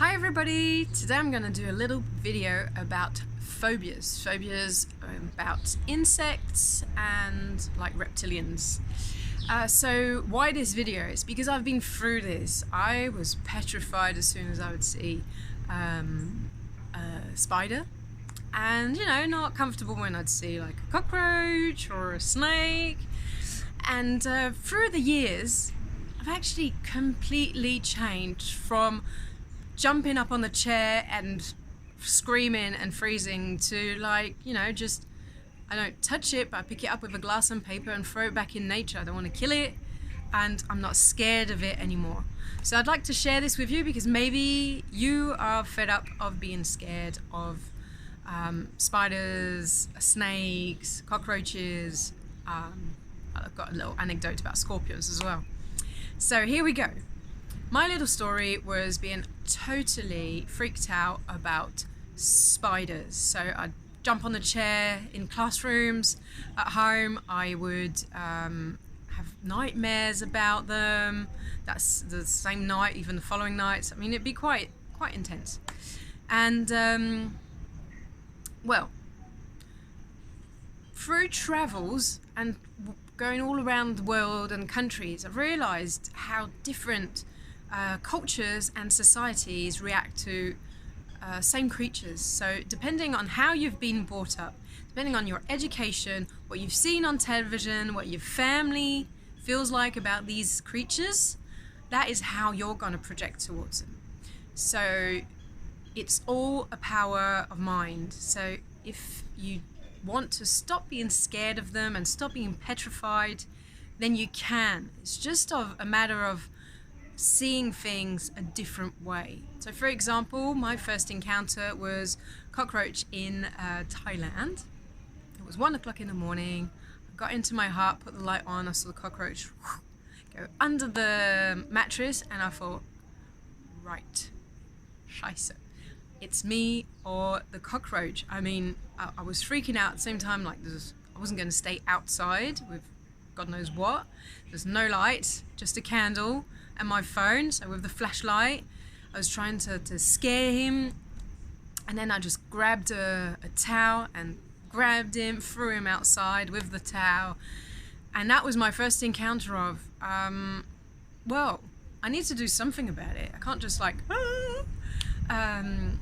Hi everybody! Today I'm going to do a little video about phobias. Phobias about insects and like reptilians. So why this video? It's because I've been through this. I was petrified as soon as I would see a spider. And not comfortable when I'd see like a cockroach or a snake. And through the years, I've actually completely changed from jumping up on the chair and screaming and freezing to just I don't touch it, but I pick it up with a glass and paper and throw it back in nature. I don't want to kill it, and I'm not scared of it anymore. So I'd like to share this with you because maybe you are fed up of being scared of spiders, snakes, cockroaches. I've got a little anecdote about scorpions as well. So here we go. My little story was being totally freaked out about spiders. So I'd jump on the chair in classrooms, at home. I would have nightmares about them. That's the same night, even the following nights. I mean, it'd be quite intense. And well, through travels and going all around the world and countries, I've realised how different cultures and societies react to same creatures. So depending on how you've been brought up, depending on your education, what you've seen on television, what your family feels like about these creatures, that is how you're going to project towards them. So it's all a power of mind. So if you want to stop being scared of them and stop being petrified, then you can. It's just a matter of seeing things a different way. So for example, my first encounter was cockroach in Thailand. It was 1 o'clock in the morning. I got into my hut, put the light on, I saw the cockroach go under the mattress, and I thought, right, scheiße, it's me or the cockroach. I mean, I was freaking out at the same time, like I wasn't going to stay outside with God knows what. There's no light, just a candle and my phone. So with the flashlight, I was trying to scare him, and then I just grabbed a towel and grabbed him, threw him outside with the towel. And that was my first encounter of, well, I need to do something about it. I can't just like, and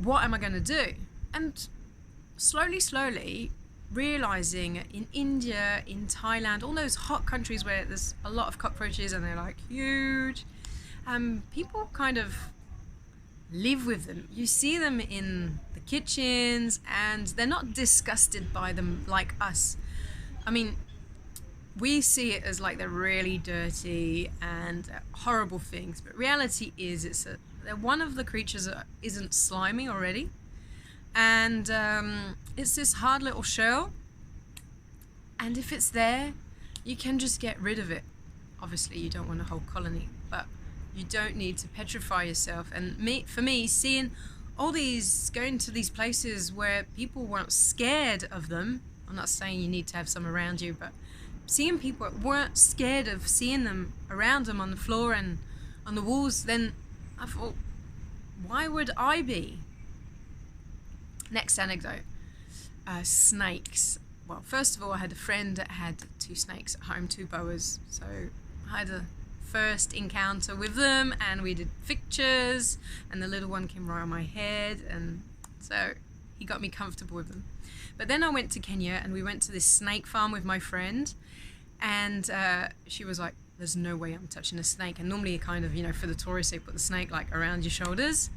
what am I going to do? And slowly realizing in India, in Thailand, all those hot countries where there's a lot of cockroaches and they're like huge, people kind of live with them. You see them in the kitchens and they're not disgusted by them like us. I mean, we see it as like they're really dirty and horrible things, but reality is they're one of the creatures that isn't slimy already. And it's this hard little shell, and if it's there, you can just get rid of it. Obviously you don't want a whole colony, but you don't need to petrify yourself. And for me, seeing all these, going to these places where people weren't scared of them, I'm not saying you need to have some around you, but seeing people that weren't scared of seeing them around them on the floor and on the walls, then I thought, why would I be? Next anecdote, snakes. Well, first of all, I had a friend that had 2 snakes at home, 2 boas. So I had a first encounter with them, and we did pictures, and the little one came right on my head, and so he got me comfortable with them. But then I went to Kenya, and we went to this snake farm with my friend, and she was like, there's no way I'm touching a snake. And normally kind of, for the tourists, they put the snake like around your shoulders.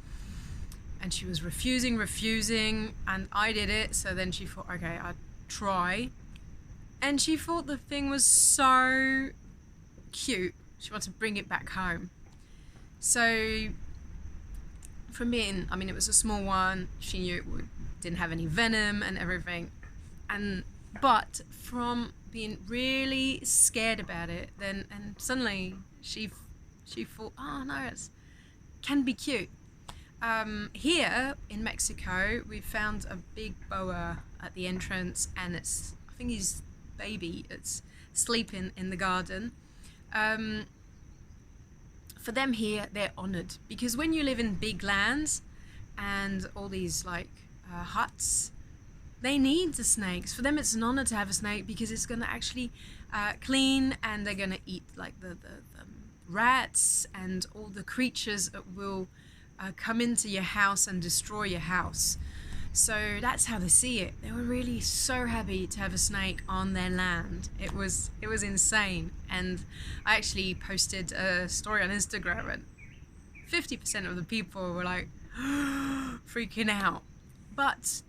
And she was refusing, and I did it. So then she thought, okay, I'd try. And she thought the thing was so cute. She wanted to bring it back home. So from being, I mean, it was a small one. She knew it didn't have any venom and everything. But from being really scared about it, and suddenly she thought, oh no, it can be cute. Here in Mexico, we found a big boa at the entrance, and I think his baby, it's sleeping in the garden. for them here, they're honored, because when you live in big lands and all these like huts, they need the snakes. For them, it's an honor to have a snake because it's going to actually clean, and they're going to eat like the rats and all the creatures that will come into your house and destroy your house. So that's how they see it. They were really so happy to have a snake on their land. It was insane. And I actually posted a story on Instagram, and 50% of the people were like freaking out. But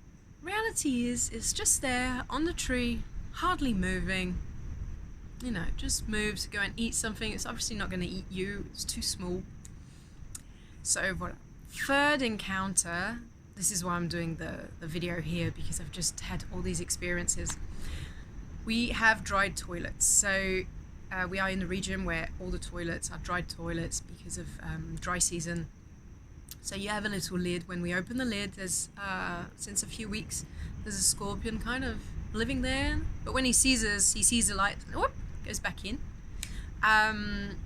reality is, it's just there on the tree, hardly moving. You know, just move to go and eat something. It's obviously not going to eat you. It's too small. So voilà. Third encounter. This is why I'm doing the video here, because I've just had all these experiences. We have dried toilets. So we are in the region where all the toilets are dried toilets because of dry season. So you have a little lid. When we open the lid, there's since a few weeks, there's a scorpion kind of living there. But when he sees us, he sees the light, and whoop, goes back in. And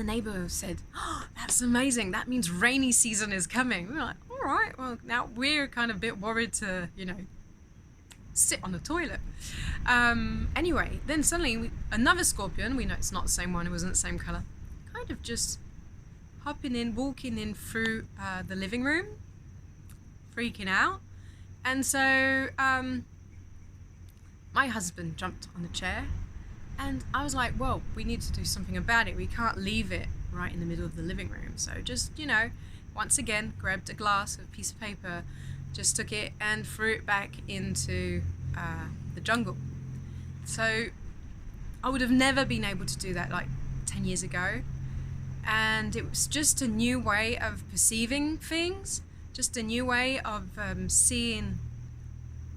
the neighbor said, "Oh, that's amazing. That means rainy season is coming." We were like, all right, well, now we're kind of a bit worried to, you know, sit on the toilet. Anyway, then suddenly another scorpion, we know it's not the same one, it wasn't the same color, kind of just walking in through the living room, freaking out. And so my husband jumped on the chair, and I was like, well, we need to do something about it. We can't leave it right in the middle of the living room. So just, you know, once again, grabbed a glass, a piece of paper, just took it and threw it back into the jungle. So I would have never been able to do that like 10 years ago. And it was just a new way of perceiving things, just a new way of seeing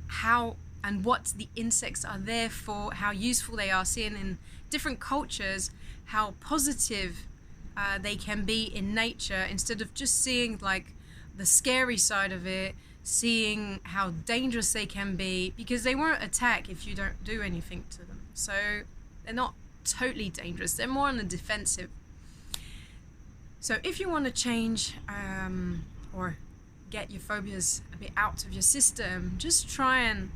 how and what the insects are there for, how useful they are, seeing in different cultures how positive they can be in nature, instead of just seeing like the scary side of it, seeing how dangerous they can be, because they won't attack if you don't do anything to them. So they're not totally dangerous, they're more on the defensive. So if you want to change or get your phobias a bit out of your system, just try and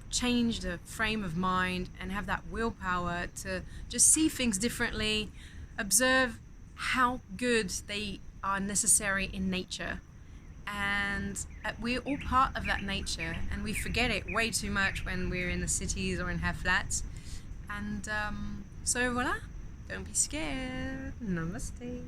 change the frame of mind and have that willpower to just see things differently, observe how good they are necessary in nature. And we're all part of that nature, and we forget it way too much when we're in the cities or in our flats. And so voila, don't be scared. Namaste.